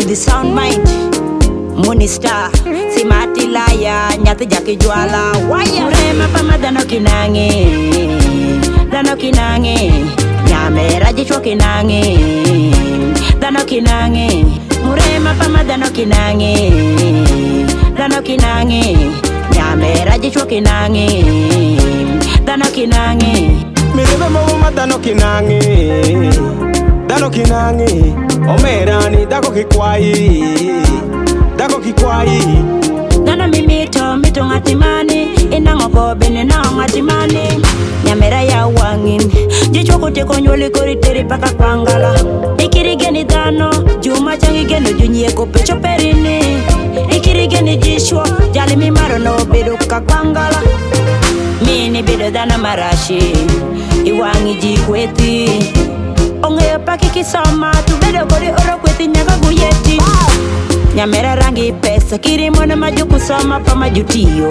the sound mind. Monista, Simati Laya, Nyati Jaki Juala, Waya Rema Pama Dhano Kinangi, Dhano Kinangi, Nyame Rajichwa Kinangi, Dhano Kinangi, Murema Pama Dhano Kinangi, Dhano Kinangi, Nyame Rajichwa Kinangi, Dhano Kinangi. Mirebe Mama Dhano Kinangi, Dhano Kinangi, Omerani Dako Kikwai, Dako Kikwai. Dhano mito ngatimani, inango bene na ngatimani. Nyamera ya wangin, jichwa kote konyoli koriteri paka kwangala. Ikirigeni Dhano, juma changi geno junye ko pecho perini. Ikirigeni jishwa, jali mi maro no bedo kakwangala. Mini bedo Dhano marashi, iwangi jikweti. Onge paki kisoma, tu bedo kodi oro kweti nyaga guyeti. Nyamera rangi pesa, kirimo na majuku soma pa majutiyo.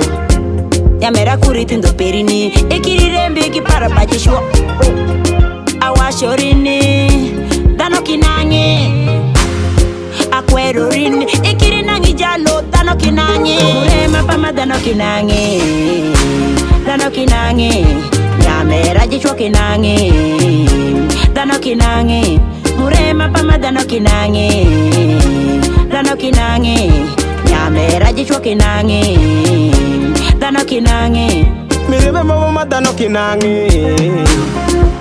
Nyamera kuriti ndo perini, ikirirembi kipara bajishwa. Awashorini, Dhano Kinangi. Akwero rini, ikirinangi jalo, Dhano Kinangi. Murema pama Dhano Kinangi, Dhano Kinangi. Nyamera jichwa Kinangi, Dhano Kinangi. Murema pama Dhano Kinangi, Dhano Kinangi. Nyamera jichwa Kinangi, Dhano Kinangi. Mirebe Mama Dhano Kinangi,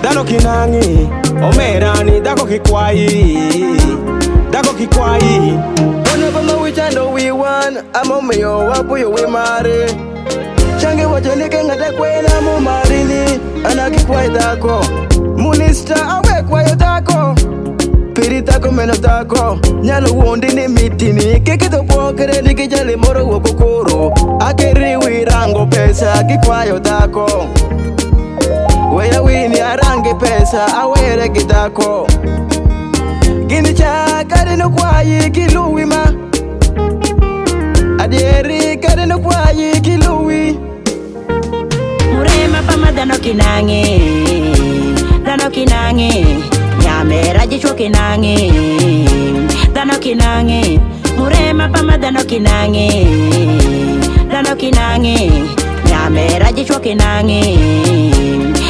Dhano Kinangi. Omerani Dako Kikwai, Dako Kikwai. Whenever my weekend we won, I'm on me or wapu yo we mare. Change what you looking at the kwena mo marini, anaki kwai dako. Munista awe kwai dako. Pirita meno tako, nyalo wondi ni mitini. Kiki to pokere ni kijali moro wokokoro. Akeri wirango pesa kikwayo dako. Weya wini arangi pesa awere gidako. Gini chakari no kwayi kiluwi ma. Adieri kari no kwayi kiluwi. Murema pama Dhano Kinangi, Dhano Kinangi. Nyamera jichwa Kinangi, Dhano Kinangi. Murema pama Dhano Kinangi, Dhano Kinangi. Nyamera jichwa Kinangi,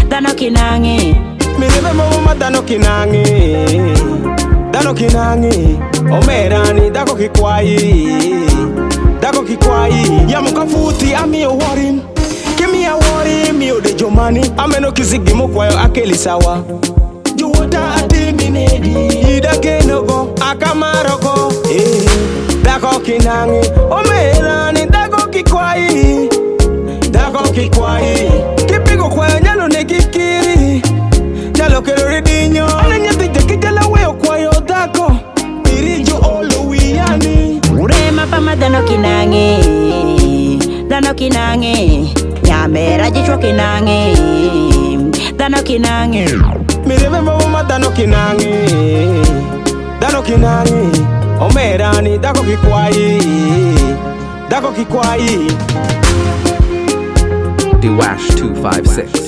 Dhano Kinangi. Mirebe Mama Dhano Kinangi, Dhano Kinangi. Omerani Dako Kikwai, Dako Kikwai. Yamuka futi ami o warim, kimi ya wari mi o de jomani. Ameno kizigi mokwayo akeli sawa. Juwota ati minedi, idake nogo, akamaroko. Dako Kinangi, Omerani Dako Kikwai, Dako Kikwai. Kipigo kwa nyalo ne kikiri, nyalo kero ridinyo. Ananyati jaki jala weo kwa yo Dako, irijo olo wiyani. Murema pama Dhano Kinangi, Dhano Kinangi. Nyamera jichwa Kinangi, Dhano Kinangi. Mirebe Mama Dhano Kinangi, Dhano Kinangi. Omerani Dako Kikwai, Dako Kikwai. Dwash 256.